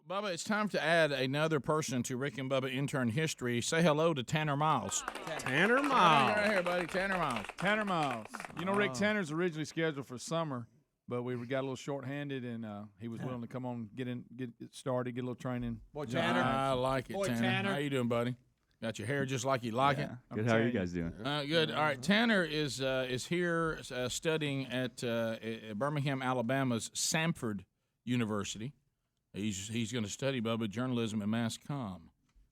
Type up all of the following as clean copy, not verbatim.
Bubba, it's time to add another person to Rick and Bubba intern history. Say hello to Tanner Miles. Tanner Miles. Right here, buddy. Tanner Miles. Tanner Miles. You know, Rick Tanner's originally scheduled for summer, but we got a little shorthanded, and he was willing to come on, get started, get a little training. Boy, Tanner. I like it, Boy, Tanner. Tanner. How you doing, buddy? Got your hair just like you like it. Good. How are you guys doing? Good. All right. Tanner is here studying at Birmingham, Alabama's Samford University. He's going to study, Bubba, journalism and mass comm.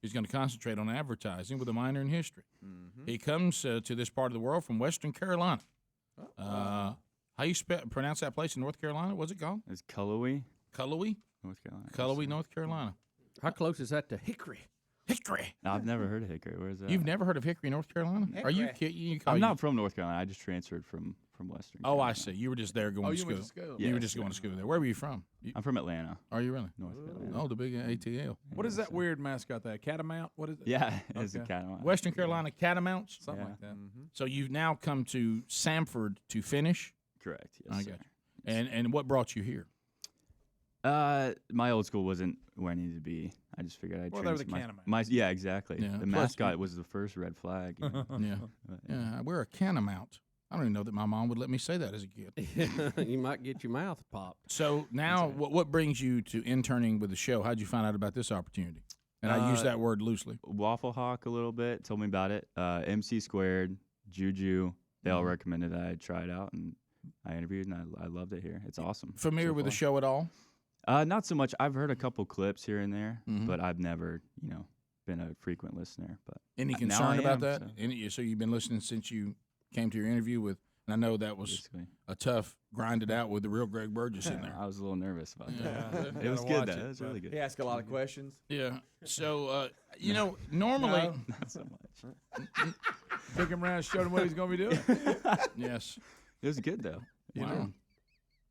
He's going to concentrate on advertising with a minor in history. Mm-hmm. He comes to this part of the world from Western Carolina. How you pronounce that place in North Carolina? What's it called? It's Cullowhee, Cullowhee? North Carolina. Cullowhee, North Carolina. How close is that to Hickory? Hickory. No, I've never heard of Hickory. Where's that? You've never heard of Hickory, North Carolina? Hickory. Are you kidding? I'm not from North Carolina. I just transferred from Western Oh, Carolina. I see. You were just there going to school. Went to school. You were just going to school there. Where were you from? I'm from Atlanta, Are you really? North Carolina. Oh, the big ATL. What is that weird mascot there? Catamount? What is it? Yeah, it's a Okay. Catamount. Western Carolina Catamounts? Something Yeah. like that. Mm-hmm. So you've now come to Samford to finish? Correct. I Yes, got sir. you. And what brought you here? My old school wasn't where I needed to be. I just figured I'd Well, they were train the some- Catamount. Yeah, exactly. Yeah, The plus mascot was the first red flag. You know. Yeah. But, Yeah, we're a Catamount. I don't even know that my mom would let me say that as a kid. You might get your mouth popped. So now, what brings you to interning with the show? How'd you find out about this opportunity? And I use that word loosely. Waffle Hawk a little bit told me about it. MC Squared, Juju, they all recommended that I try it out, and I interviewed, and I loved it here. It's awesome. Familiar so with the far. show at all? Not so much. I've heard a couple clips here and there, Mhm. but I've never, been a frequent listener. But Any now concern I about am, that? so- So you've been listening since you came to your interview with, and I know that was basically, a tough grinded out with the real Greg Burgess in there. I was a little nervous about Yeah. that. It was Gotta good watch though. it, It was but- really good. He asked a lot of questions. Yeah. So, normally, Not so much. Took him around, showed him what he's going to be doing. yes. It was good though. Wow.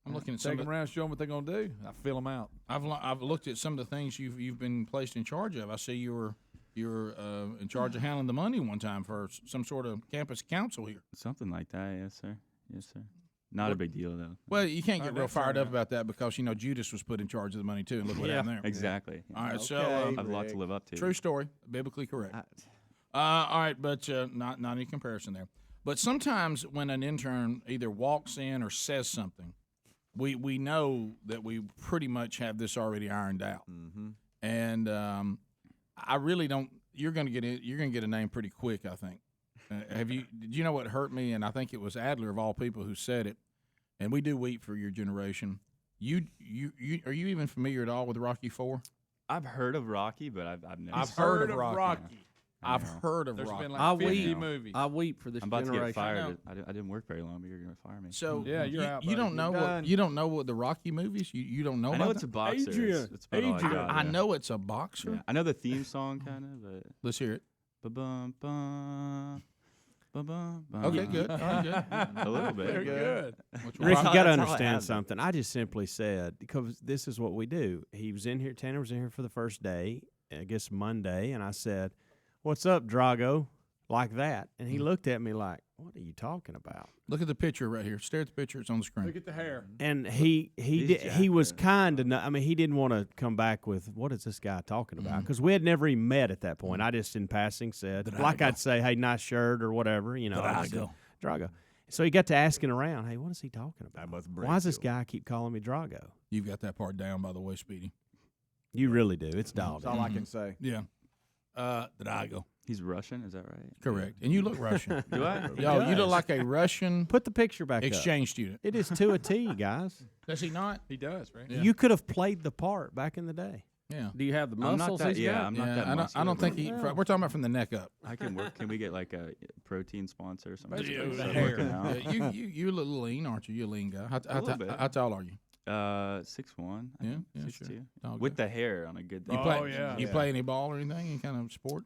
I'm looking at some Take of him around, show him what they're going to do. I fill them out. I've looked at some of the things you've been placed in charge of. I see you were in charge of handling the money one time for some sort of campus council here. Something like that. Yes, sir. Yes, sir. Not a big deal though. Well, you can't get real that's fired fair up about that because Judas was put in charge of the money too, and look what Yeah. happened there. Exactly. All right, Okay. so I have a lot to live up to. true story, biblically correct. I- All right, but not any comparison there. But sometimes when an intern either walks in or says something, we know that we pretty much have this already ironed out. Mm-hmm. And I really don't. You're going to get it. You're going to get a name pretty quick, I think. Did you know what hurt me? And I think it was Adler of all people who said it. And we do weep for your generation. You are you even familiar at all with Rocky IV? I've heard of Rocky, but I've never. I've seen heard it. of Rocky. I've know. heard of There's Rocky. been I like 50 weep. movies. I weep for this I'm about to generation. get fired. I I didn't work very long, but you're gonna fire me. So Yeah, you're out, you buddy. don't know You're what done. you don't know what the Rocky movies. You don't know I about know it's a them? boxer. Adrian, It's about all I Adrian. got. I yeah. know it's a boxer. Yeah. I know the theme song kind of, but Let's hear it. ba-bum, bum, ba-bum, bum. Okay, good. All right, good. A little bit. Very good. Which one? Rick, you got to That's all I understand have. something. I just simply said, because this is what we do. He was in here, Tanner was in here for the first day, I guess Monday, and I said, "What's up, Drago?" Like that. And he looked at me like, "What are you talking about?" Look at the picture right here. Stare at the picture. It's on the screen. Look at the hair. And he jacked was up. kind of, I mean, he didn't want to come back with, "What is this guy talking about?" Because we had never even met at that point. I just in passing said, like I'd say, "Hey, nice shirt," or whatever, you know. I said, Drago. So he got to asking around, "Hey, what is he talking about? Why does this guy keep calling me Drago?" You've got that part down, by the way, Speedy. You really do. It's dog. That's all I can say. Yeah. Drago. He's Russian, is that right? Correct. And you look Russian. Do I? Yo, you look like a Russian Put the picture back up. exchange student. It is to a T, guys. Does he not? He does, right? Yeah. You could have played the part back in the day. Yeah. Do you have the I'm muscles not that. he's Yeah, got? I'm not that. I don't muscular, think but he. We're talking about from the neck up. I can work. Can we get like a protein sponsor or something? Basically, to the start hair. working out? Yeah, you're a little lean, aren't you? You're a lean guy. little bit. How tall are you? 6'1". I Yeah, think, yeah, 6'2". sure. Oh, With good. the hair on a good day. You Oh, play, yeah. You play any ball or anything? Any kind of sport?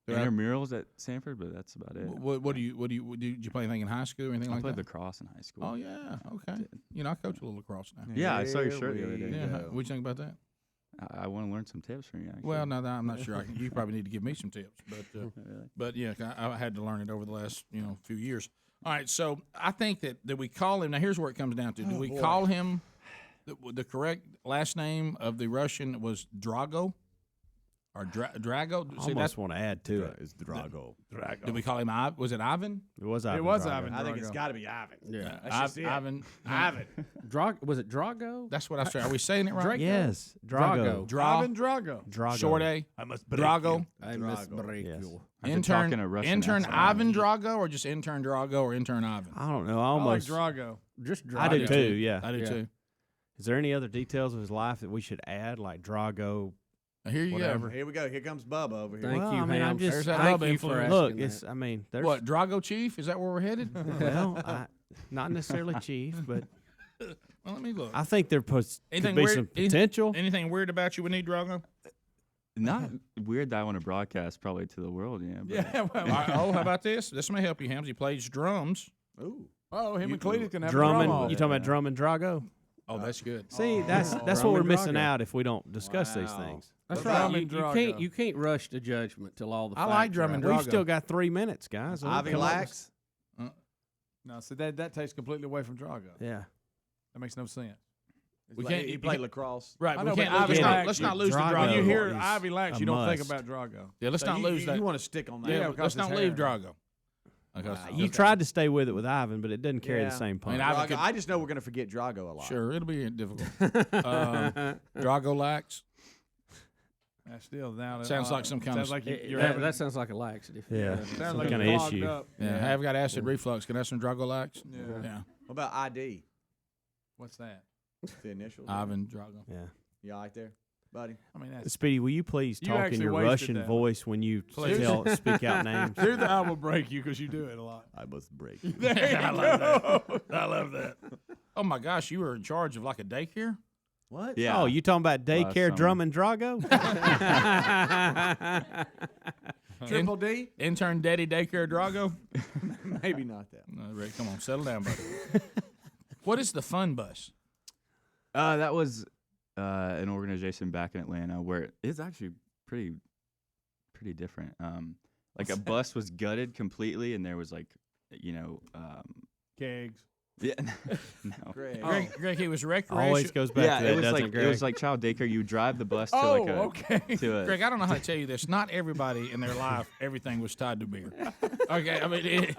Intramurals at Sanford, but that's about it. What do you did you play anything in high school or anything I like played that? lacrosse in high school. Oh yeah, okay. You know, I coach a little lacrosse now. Yeah, I saw your Here shirt the other we day. Yeah, go. what do you think about that? I want to learn some tips from you. Actually. Well, no, I'm not sure. You probably need to give me some tips, Really? but yeah, I had to learn it over the last few years. All right, so I think that we call him. Now, here's where it comes down to: do we call him The correct last name of the Russian was Drago, or Drago. I almost want to add to it. It's Drago. Did we call him Ivan? Was it Ivan? It was Ivan. It was Drago. Ivan. I think it's Drago. got to be Ivan. Yeah. That's just it. Ivan. Ivan. Was it Drago? That's what I said. Are we saying it right? Draco? Yes, Drago. Ivan Drago. Drago. Short A. I must break Drago. you. I must break Yes. you. I've been Intern. talking a Russian Intern accent. Ivan Drago, or just intern Drago, or intern Ivan? I don't know. I I like almost. Drago. Just Drago. I do too. Yeah. I do Yeah. too. Is there any other details of his life that we should add, like Drago? Now, here you Whatever. Here we go. Here comes Bubba over here. Thank Well, you, I mean, I'm Hams. just- There's that Thank Bubba you for influence. asking Look, it's. that. I mean, there's. go. What, Drago Chief? Is that where we're headed? Well, not necessarily chief, but Well, let me look. I think there could Anything be weird- some any- potential. Anything weird about you we need, Drago? Not weird that I want to broadcast probably to the world. Yeah. But Yeah. Well, All right, how about this? This may help you, Hams. He plays drums. Ooh. oh, him and Cletus can have Drummond, a drum off. you talking about Drummond Drago? Oh, that's good. See, that's what we're Drummond missing Drago. out if we don't discuss these Wow. things. That's Well, right. Drummond You Drago. can't rush to judgment till all the. I like facts are Drummond out. Drago. We've still got 3 minutes, guys. Ivy Come on. Lax. No, so that takes completely away from Drago. Yeah. That makes no sense. We can't- He you played can't- lacrosse. Right, I we know, can't. but Ivy Let's Lax, not lose the Drago When Drago. you hear is Ivy Lax, a you don't think must. about Drago. Yeah, let's So not lose that. You want to stick on that. Yeah, because let's his not hair. leave Drago. Because, You tried to stay with it with Ivan, but it doesn't carry Yeah. the same punch. I mean, Drago, I just know we're going to forget Drago a lot. Sure, it'll be difficult. Drago Lax. That's still now. Sounds like some kind sounds of- like you're That, having, that sounds like a laxative. Yeah. sounds some like kind you're of clogged issue. up. Yeah, I've got acid reflux. Can I have some Drago Lax? Yeah. Yeah. What about ID? What's that? The initials. Ivan Drago. Yeah. You all right there, buddy? I mean, that's Speedy, will you please You talk in actually your wasted Russian that. voice when you Please. speak out names? Here's the I will break you because you do it a lot. I must break. There you I go. love that. I love that. Oh my gosh, you were in charge of like a daycare? What? yeah. Oh, you talking about daycare summer. Drummond Drago? Triple D? Intern Daddy Daycare Drago? Maybe not that. No, Rick, come on, settle down, buddy. What is the Fun Bus? That was an organization back in Atlanta where it's actually pretty different. Like a bus was gutted completely, and there was like, Kegs. yeah, no. Greg. Greg, it was recreation. Always goes back Yeah, to that, it was doesn't like Greg? it was like child daycare. You drive the bus to Oh, like a okay. to a Greg, I don't know how to tell you this. Not everybody in their life, everything was tied to beer. Okay, I mean,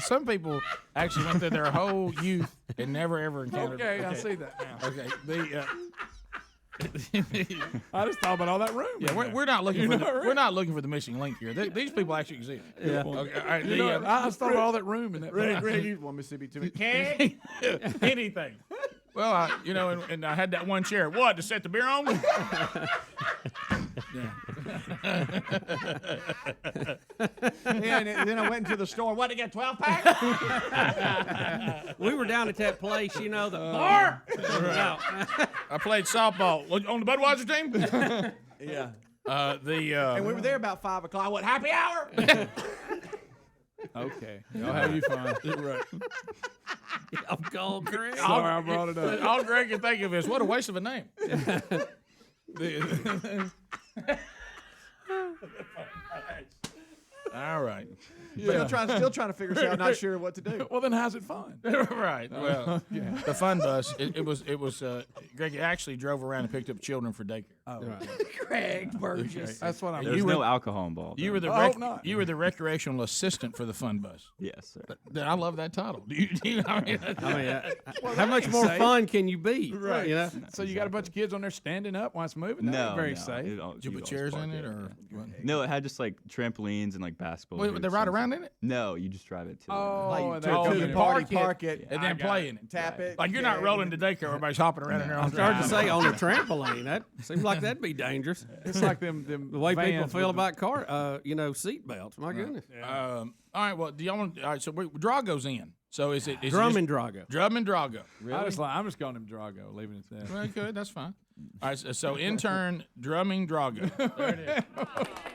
some people actually went through their whole youth and never ever encountered. Okay, I see that now. Okay, the I just thought about all that room. yeah, in we're, there. we're not looking You for know, the, Rick? we're not looking for the missing link here. These people actually exist. Yeah. Okay, all right. You know, I just thought about all that room in that. Greg, you want Mississippi too? Anything. Well, and I had that one chair. What, to set the beer on? Yeah, and then I went into the store. What, to get 12-pack? We were down at that place, the bar. No. I played softball on the Budweiser team. Yeah. And And we were there about 5 o'clock. What, happy hour? Okay. Y'all have you fun. Right. I'm cold, Greg. Sorry, I brought it up. All Greg can think of is what a waste of a name. All right. Still trying to figure this out. Not sure what to do. Well, then how's it fun? Right. Well, the Fun Bus. It was. Greg actually drove around and picked up children for daycare. Greg Burgess. That's what I'm There was You were- no alcohol involved. You were the I hope not. you were the recreational assistant for the Fun Bus. yes, sir. I love that title. Do you I mean, How much more safe. fun can you be? Right. You know? So you got a bunch of kids on there standing up while it's moving? That No, ain't very no, safe. did you put chairs in it or? No, it had just like trampolines and like basketball. Wait, hoops they ride and around stuff. in it No, you just drive it to. Like, they to all the do. park it, and then play in it. tap it. Like you're not yeah. rolling to daycare. Everybody's hopping around in there. On I'm starting to say on a trampoline. That seems like that'd be dangerous. It's like them The way people vans feel with about seat belts. My goodness. All right. Well, do y'all want? All right. So Drago's in. So is it Drummond Drago. Drummond Drago? I'm just calling him Drago, leaving it there. Well, good. That's fine. All right. So intern drumming Drago. There it is.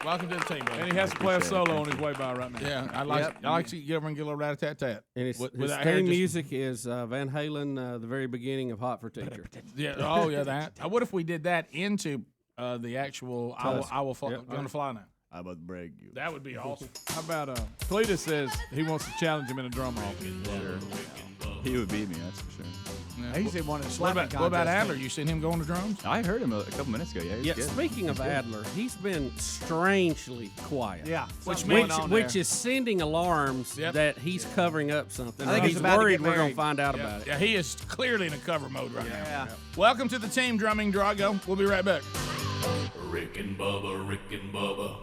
Welcome to the team, brother. And he has to play a solo on his way by right now. Yeah, I like to see you get over and get a little rat-a-tat-tat. And his Without hair, theme just- music is Van Halen, the very beginning of Hot for Teacher. Yeah. Oh, yeah. That. What if we did that into the actual? I will fly, Yep. gonna fly now. I must break you. That would be awesome. How about Cletus says he wants to challenge him in a drum off. He would beat me, that's for sure. I usually won a What slapping about, what about contest, Adler? too. You seen him going to drums? I heard him a couple minutes ago. Yeah, he's Yeah, good. speaking of He's good. Adler, he's been strangely quiet. Yeah. Which something means- going on Which there. is sending alarms Yep. that he's covering up something. I think or he's he's about to worried get we're going married. to find out Yeah, about it. yeah, he is clearly in a cover mode right now. Yeah. Welcome to the team, Drumming Drago. We'll be right back. Rick and Bubba, Rick and Bubba.